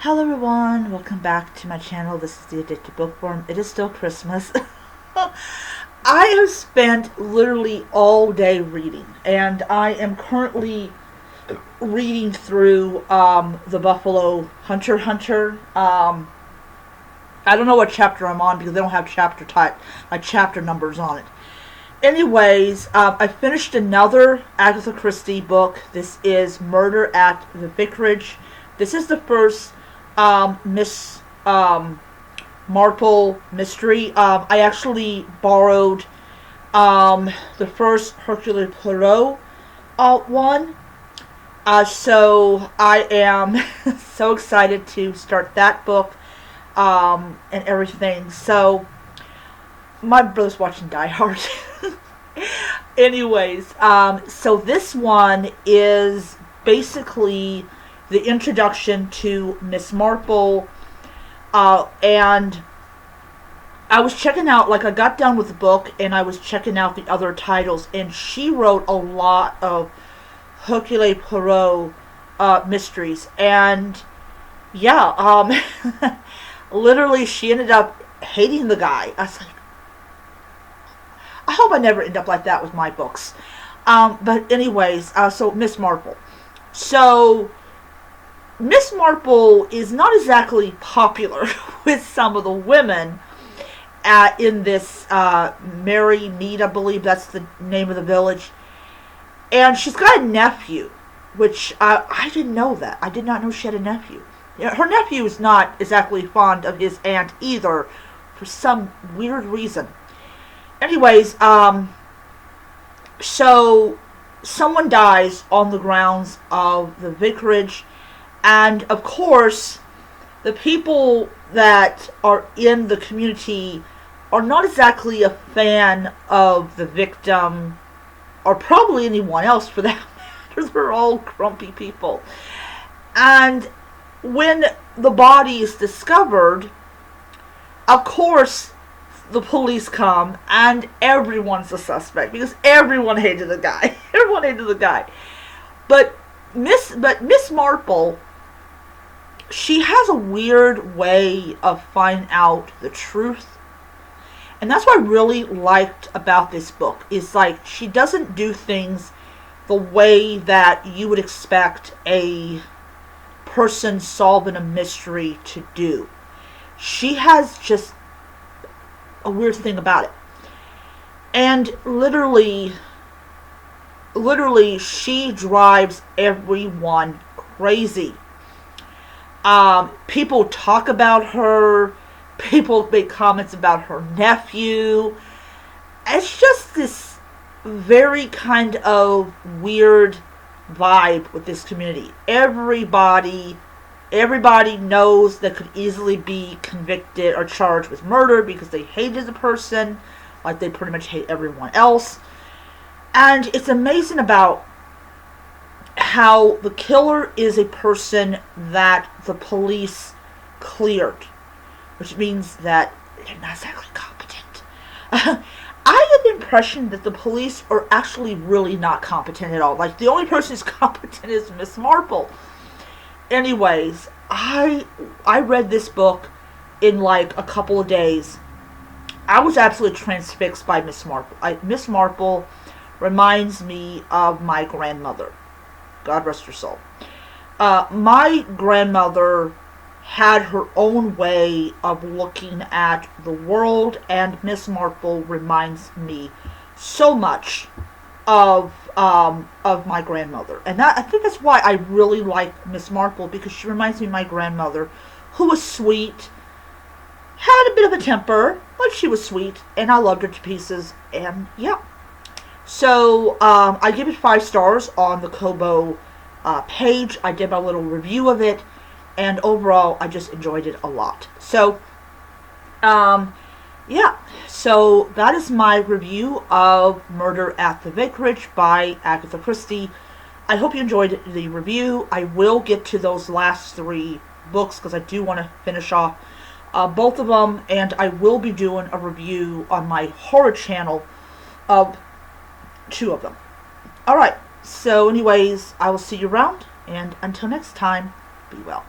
Hello everyone, welcome back to my channel. This is the Addicted Bookworm. It is still Christmas. I have spent literally all day reading, and I am currently reading through the Buffalo Hunter. I don't know what chapter I'm on because they don't have chapter numbers on it. Anyways, I finished another Agatha Christie book. This is Murder at the Vicarage. This is the first Miss Marple mystery. I actually borrowed the first Hercule Poirot one. So I am so excited to start that book and everything. So my brother's watching Die Hard. Anyways, so this one is basically the introduction to Miss Marple, and I was checking out, I got done with the book, and I was checking out the other titles, and she wrote a lot of Hercule Poirot mysteries, and yeah, literally she ended up hating the guy. I was like, I hope I never end up like that with my books. But anyways, so Miss Marple. So Miss Marple is not exactly popular with some of the women in this Mary Mead, I believe that's the name of the village. And she's got a nephew, which I didn't know that. I did not know she had a nephew. Her nephew is not exactly fond of his aunt either, for some weird reason. Anyways, so someone dies on the grounds of the vicarage. And, of course, the people that are in the community are not exactly a fan of the victim, or probably anyone else for that matter. They're all grumpy people. And when the body is discovered, of course, the police come, and everyone's a suspect, because everyone hated the guy. Everyone hated the guy. But Miss Marple, she has a weird way of finding out the truth. And that's what I really liked about this book. Is she doesn't do things the way that you would expect a person solving a mystery to do. She has just a weird thing about it. And literally, she drives everyone crazy. People talk about her. People make comments about her nephew. It's just this very kind of weird vibe with this community. Everybody knows that could easily be convicted or charged with murder because they hated the person, like they pretty much hate everyone else. And it's amazing about how the killer is a person that the police cleared, which means that they're not exactly competent. I have the impression that the police are actually really not competent at all. The only person who's competent is Miss Marple. Anyways, I read this book in a couple of days. I was absolutely transfixed by Miss Marple. Miss Marple reminds me of my grandmother. God rest her soul. My grandmother had her own way of looking at the world, and Miss Marple reminds me so much of my grandmother. And I think that's why I really like Miss Marple, because she reminds me of my grandmother, who was sweet, had a bit of a temper, but she was sweet, and I loved her to pieces, and yeah. So, I give it 5 stars on the Kobo page. I did my little review of it, and overall, I just enjoyed it a lot. So, yeah. So, that is my review of Murder at the Vicarage by Agatha Christie. I hope you enjoyed the review. I will get to those last 3 books, because I do want to finish off both of them, and I will be doing a review on my horror channel of 2 of them. Alright, so anyways, I will see you around, and until next time, be well.